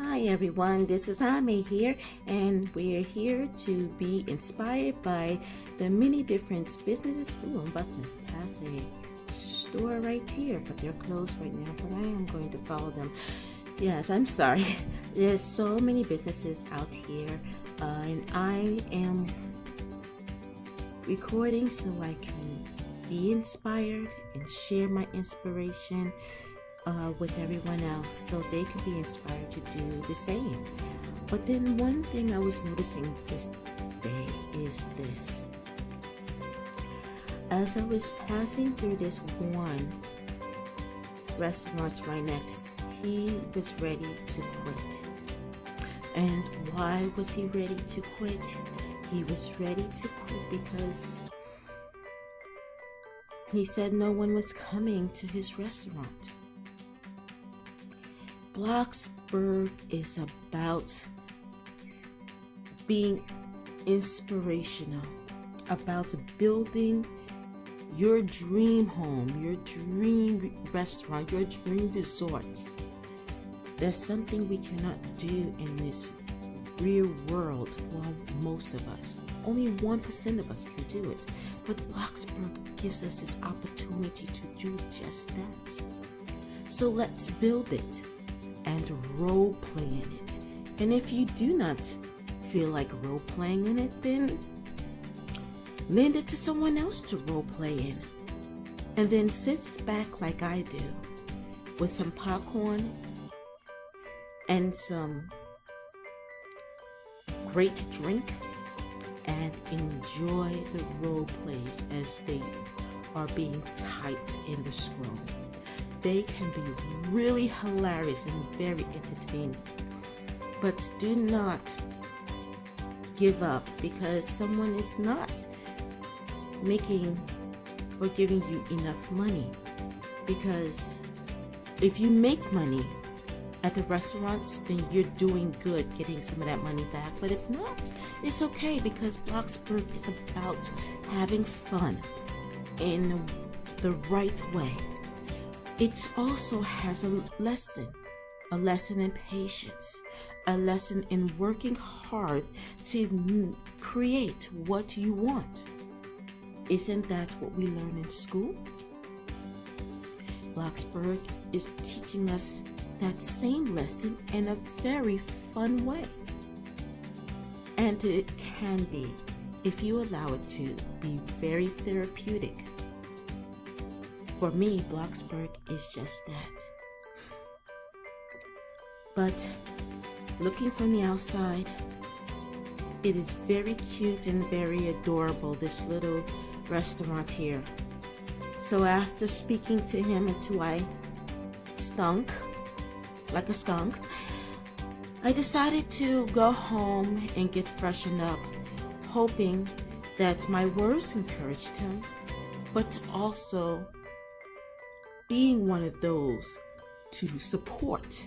Hi everyone, this is Ame here, and we're here to be inspired by the many different businesses. Ooh, I'm about to pass a store right here, but they're closed right now, but I am going to follow them. Yes, I'm sorry. There's so many businesses out here, and I am recording so I can be inspired and share my inspiration with everyone else so they can be inspired to do the same. But then one thing I was noticing this day is this. As I was passing through this one restaurant right next, he was ready to quit. And why was he ready to quit? He was ready to quit because he said no one was coming to his restaurant. Bloxburg is about being inspirational, about building your dream home, your dream restaurant, your dream resort. There's something we cannot do in this real world. Well, most of us. Only 1% of us can do it. But Bloxburg gives us this opportunity to do just that. So let's build it and role play in it. And if you do not feel like role playing in it, then lend it to someone else to role play in. And then sit back like I do with some popcorn and some great drink and enjoy the role plays as they are being typed in the scroll. They can be really hilarious and very entertaining. But do not give up because someone is not making or giving you enough money. Because if you make money at the restaurants, then you're doing good getting some of that money back. But if not, it's okay because Bloxburg is about having fun in the right way. It also has a lesson in patience, a lesson in working hard to create what you want. Isn't that what we learn in school? Bloxburg is teaching us that same lesson in a very fun way. And it can be, if you allow it to, be very therapeutic. For me, Bloxburg is just that. But looking from the outside, it is very cute and very adorable, this little restaurant here. So after speaking to him until I stunk like a skunk, I decided to go home and get freshened up, hoping that my words encouraged him, but also being one of those to support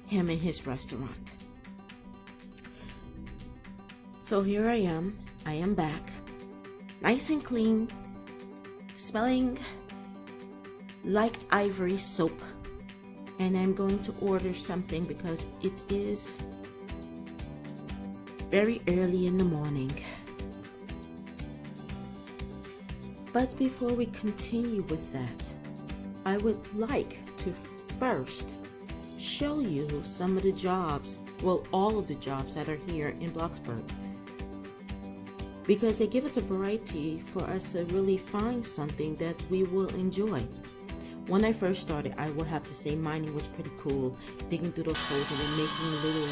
him in his restaurant. So here I am back, nice and clean, smelling like ivory soap, and I'm going to order something because it is very early in the morning. But before we continue with that, I would like to first show you some of the jobs, well, all of the jobs that are here in Bloxburg, because they give us a variety for us to really find something that we will enjoy. When I first started, I will have to say mining was pretty cool, digging through those holes and then making little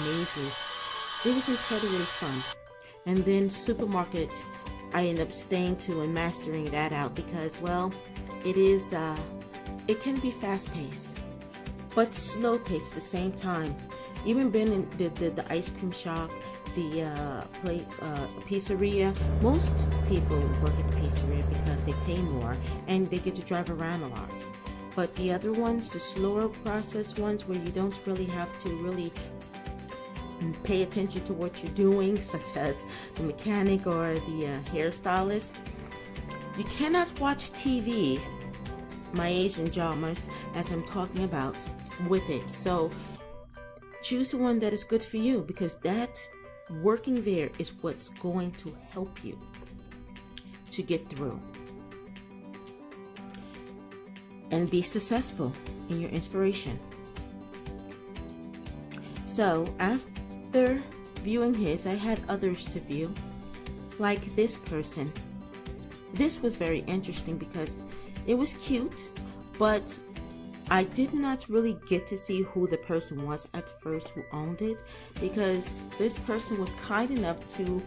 mazes. It was incredibly fun. And then supermarket, I ended up staying to and mastering that out because, well, it can be fast-paced, but slow-paced at the same time. Even been in the ice cream shop, the pizzeria. Most people work at the pizzeria because they pay more and they get to drive around a lot. But the other ones, the slower process ones where you don't really have to really pay attention to what you're doing, such as the mechanic or the hairstylist, you cannot watch TV, my Asian dramas, as I'm talking about, with it. So choose the one that is good for you, because that working there is what's going to help you to get through and be successful in your inspiration. So after viewing his, I had others to view, like this person. This was very interesting because it was cute, but I did not really get to see who the person was at first who owned it, because this person was kind enough to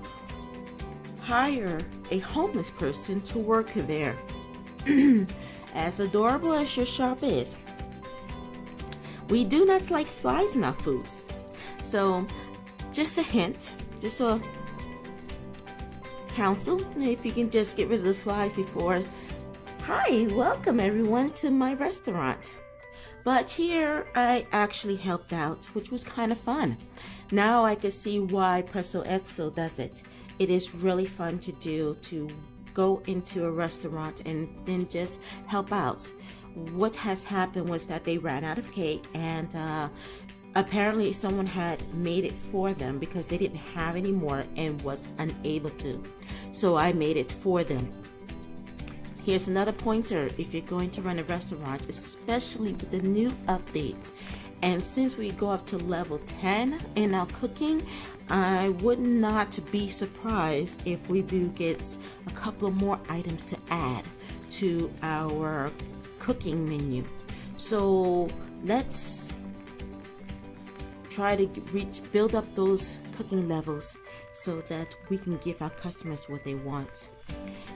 hire a homeless person to work there. As adorable as your shop is, we do not like flies in our foods. So just a hint, just a counsel, if you can just get rid of the flies before. Hi, welcome everyone to my restaurant. But here I actually helped out, which was kind of fun. Now I can see why Presso Etzo does it. It is really fun to do, to go into a restaurant and then just help out. What has happened was that they ran out of cake, and apparently someone had made it for them because they didn't have any more and was unable to. So I made it for them. Here's another pointer if you're going to run a restaurant, especially with the new updates. And since we go up to level 10 in our cooking, I would not be surprised if we do get a couple of more items to add to our cooking menu. So let's try to build up those cooking levels so that we can give our customers what they want.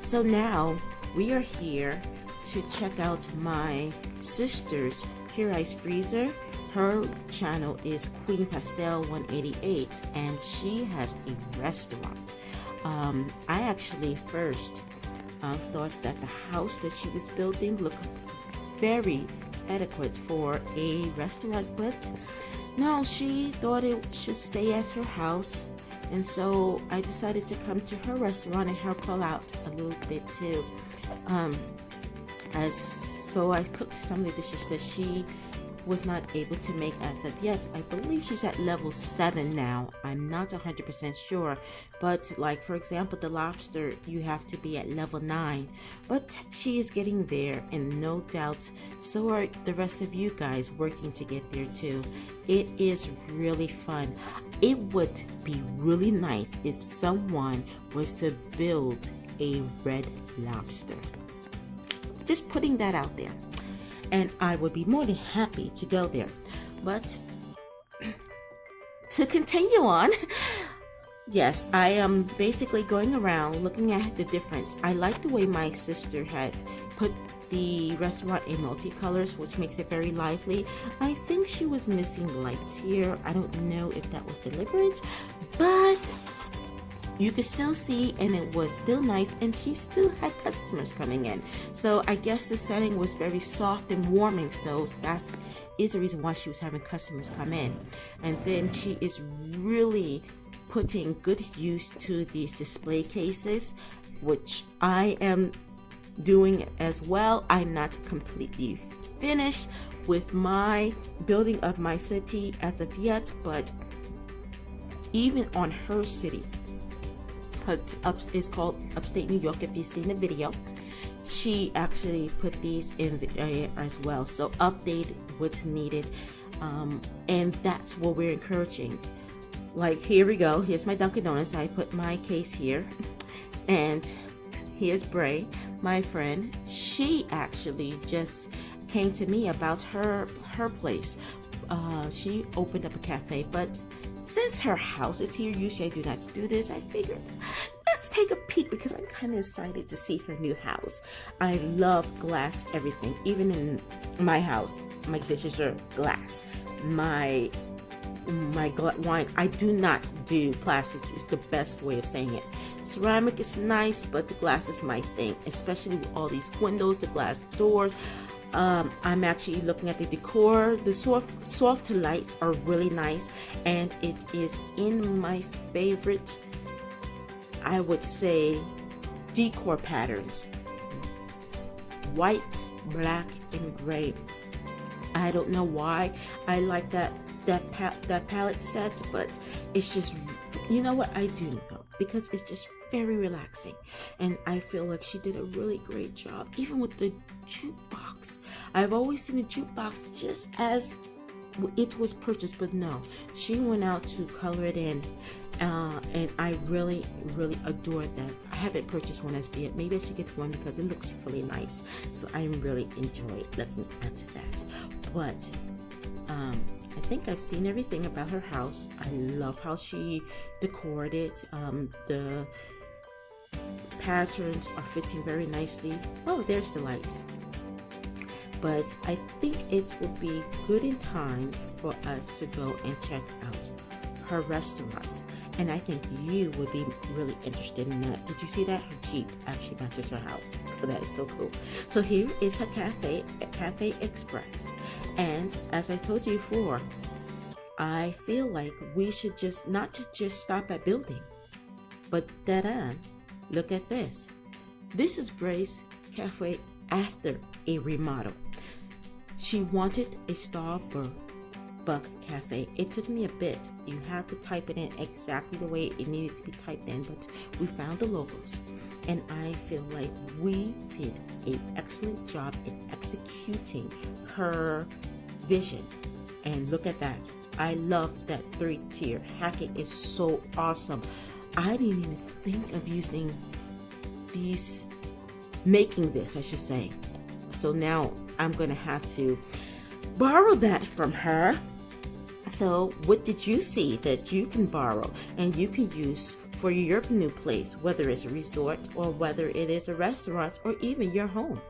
So now we are here to check out my sister's Pure Ice Freezer. Her channel is Queen Pastel 188, and she has a restaurant. I actually first thought that the house that she was building looked very adequate for a restaurant, but no, she thought it should stay at her house. And so I decided to come to her restaurant and help her out a little bit too. So I cooked some of the dishes that she was not able to make as of yet. I believe she's at level 7 now. I'm not 100% sure, but like for example the lobster, you have to be at level 9, but she is getting there, and no doubt so are the rest of you guys working to get there too. It is really fun. It would be really nice if someone was to build a red lobster. Just putting that out there. And I would be more than happy to go there. But to continue on, yes, I am basically going around looking at the difference. I like the way my sister had put the restaurant in multicolors, which makes it very lively. I think she was missing light here. I don't know if that was deliberate, but you could still see, and it was still nice, and she still had customers coming in. So I guess the setting was very soft and warming, so that is the reason why she was having customers come in. And then she is really putting good use to these display cases, which I am doing as well. I'm not completely finished with my building of my city as of yet, but even on her city, it's called Upstate New York, if you've seen the video, she actually put these in the area as well. So update what's needed, and that's what we're encouraging. Like here we go, here's my Dunkin' Donuts. I put my case here, and here's Bray, my friend. She actually just came to me about her place. She opened up a cafe, but since her house is here, usually I do not do this. I figured let's take a peek because I'm kind of excited to see her new house. I love glass everything. Even in my house, my dishes are glass. My wine, I do not do plastic. It's the best way of saying it. Ceramic is nice, but the glass is my thing, especially with all these windows, the glass doors. I'm actually looking at the decor. The soft lights are really nice, and it is in my favorite, I would say, decor patterns: white, black, and gray. I don't know why I like that that palette set, but it's just, you know what, I do know, because it's just very relaxing, and I feel like she did a really great job, even with the jukebox. I've always seen the jukebox just as it was purchased, but no, she went out to color it in, and I really adored that. I haven't purchased one as yet. Maybe I should get one because it looks really nice, so I really enjoy looking at that. But I think I've seen everything about her house. I love how she decorated it. The patterns are fitting very nicely. Oh, there's the lights. But I think it would be good in time for us to go and check out her restaurants. And I think you would be really interested in that. Did you see that? Her Jeep actually matches her house. Oh, that is so cool. So here is her cafe, Cafe Express. And as I told you before, I feel like we should not just stop at building, but look at this. This is Bray's Cafe after a remodel. She wanted a Starbucks cafe. It took me a bit. You have to type it in exactly the way it needed to be typed in, but we found the logos, and I feel like we did an excellent job in executing her vision. And look at that. I love that 3-tier hacking is so awesome. I didn't even think of making this, I should say. So now I'm gonna have to borrow that from her. So what did you see that you can borrow and you can use for your new place, whether it's a resort or whether it is a restaurant or even your home?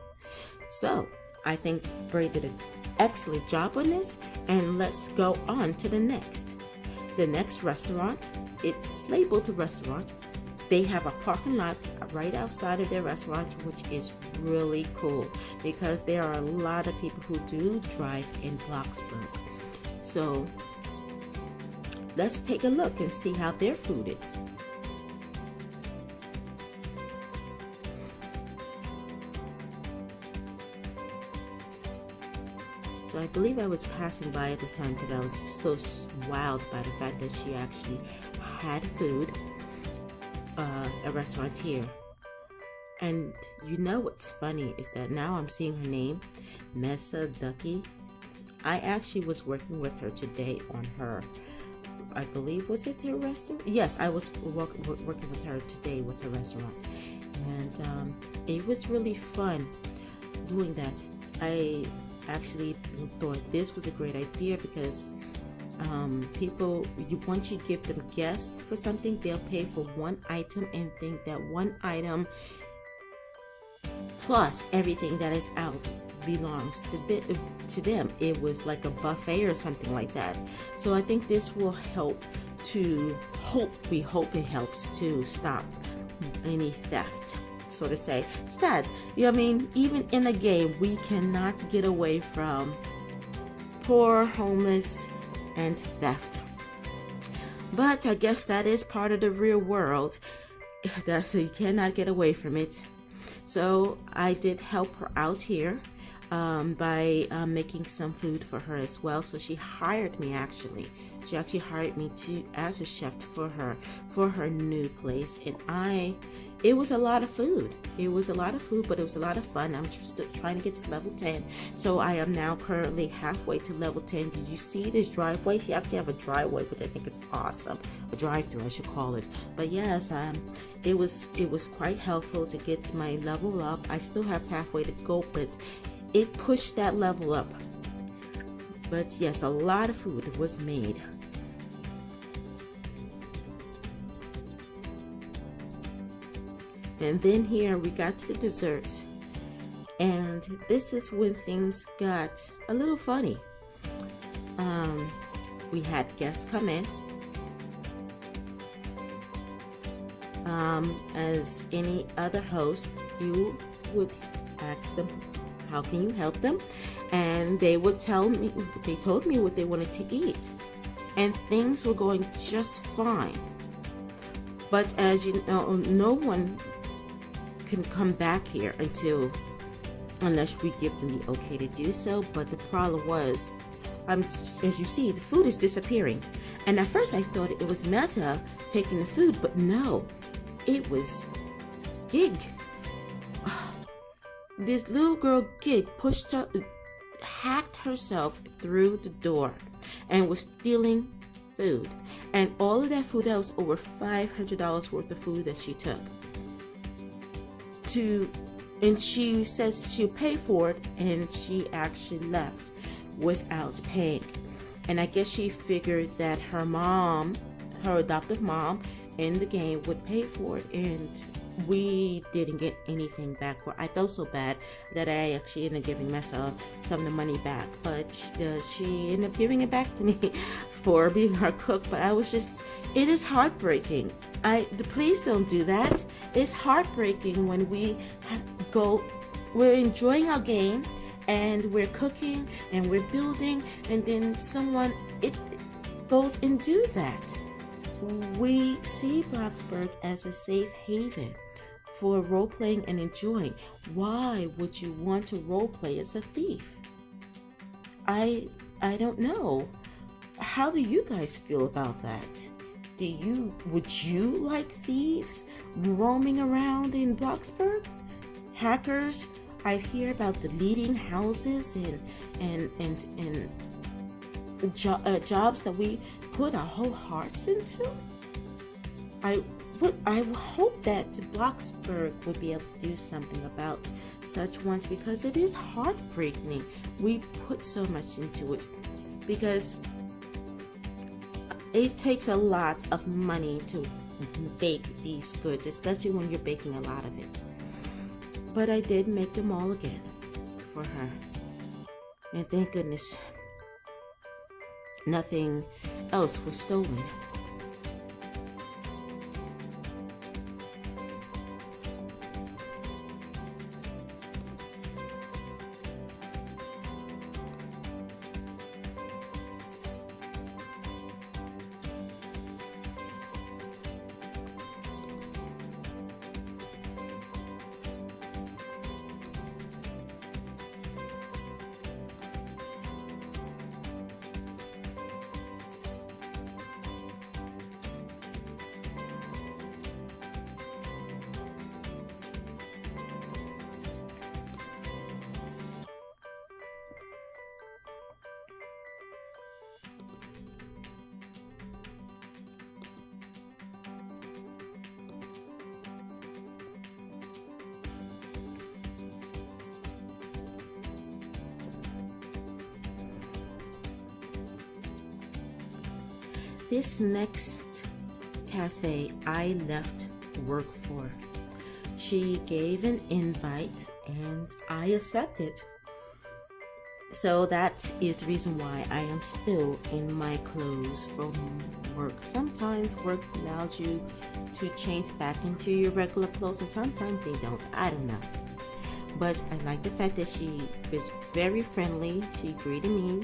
So I think Bray did an excellent job on this, and let's go on to the next. The next restaurant, it's labeled a restaurant. They have a parking lot right outside of their restaurant, which is really cool because there are a lot of people who do drive in Bloxburg. So let's take a look and see how their food is. So I believe I was passing by at this time because I was so wowed by the fact that she actually had food, a restaurant here. And you know what's funny is that now I'm seeing her name, Mesa Ducky. I actually was working with her today on her, I believe, was it her restaurant? Yes, I was working with her today with her restaurant. And it was really fun doing that. I actually thought this was a great idea because once you give them guests for something, they'll pay for one item and think that one item plus everything that is out belongs to them. It was like a buffet or something like that. So I think this will help we hope it helps to stop any theft, so to say. Sad, I mean, even in a game, we cannot get away from poor, homeless, and theft. But I guess that is part of the real world. So you cannot get away from it. So I did help her out here by making some food for her as well. So she hired me actually. She actually hired me as a chef for her new place, and it was a lot of food. It was a lot of food, but it was a lot of fun. I'm just trying to get to level 10. So I am now currently halfway to level 10. Did you see this driveway? She actually have a driveway, which I think is awesome. A drive-through, I should call it. But yes, it was quite helpful to get my level up. I still have halfway to go, but it pushed that level up. But yes, a lot of food was made. And then here we got to the desserts, and this is when things got a little funny. We had guests come in. As any other host, you would ask them, how can you help them? And they told me what they wanted to eat, and things were going just fine. But as you know, no one can come back here unless we give them the okay to do so. But the problem was, as you see, the food is disappearing. And at first I thought it was Mesa taking the food, but no, it was Gig. This little girl Gig hacked herself through the door and was stealing food. And all of that food, that was over $500 worth of food that she took. And she says she'll pay for it, and she actually left without paying. And I guess she figured that her mom, her adoptive mom in the game, would pay for it, and we didn't get anything back for it. I felt so bad that I actually ended up giving Mesa some of the money back, but she ended up giving it back to me for being her cook. But it is heartbreaking. Please don't do that. It's heartbreaking when we're enjoying our game and we're cooking and we're building, and then someone goes and do that. We see Bloxburg as a safe haven for role playing and enjoying. Would you want to role play as a thief? I don't know. How do you guys feel about that? Would you like thieves roaming around in Bloxburg? Hackers? I hear about deleting houses and jobs that we put our whole hearts into. I hope that Bloxburg would be able to do something about such ones, because it is heartbreaking. We put so much into it because it takes a lot of money to bake these goods, especially when you're baking a lot of it. But I did make them all again for her. And thank goodness nothing else was stolen. This next cafe I left work for. She gave an invite and I accepted. So that is the reason why I am still in my clothes from work. Sometimes work allows you to change back into your regular clothes, and sometimes they don't. I don't know. But I like the fact that she was very friendly. She greeted me,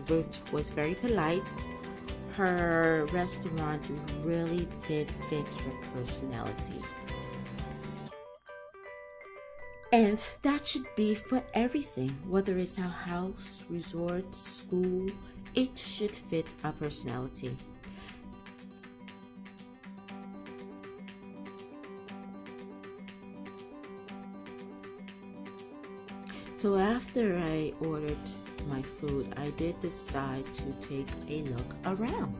which was very polite. Her restaurant really did fit her personality. And that should be for everything, whether it's our house, resort, school, it should fit our personality. So after I ordered my food, I did decide to take a look around.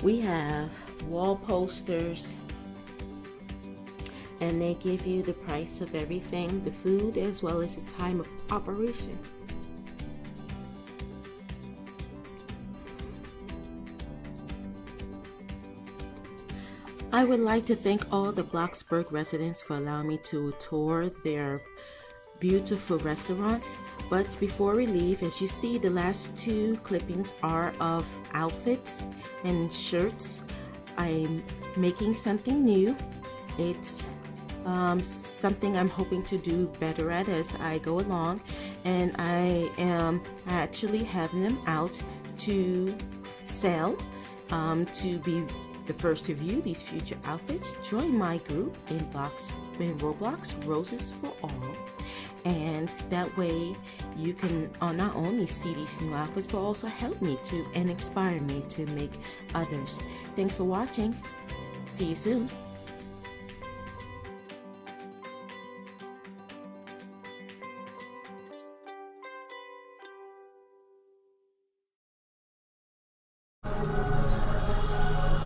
We have wall posters, and they give you the price of everything, the food, as well as the time of operation. I would like to thank all the Bloxburg residents for allowing me to tour their beautiful restaurants. But before we leave, as you see, the last two clippings are of outfits and shirts. I'm making something new. It's something I'm hoping to do better at as I go along, and I am actually having them out to sell, to be the first to view these future outfits, join my group in Roblox Roses for All. And that way you can not only see these new outfits, but also help me to and inspire me to make others. Thanks for watching. See you soon.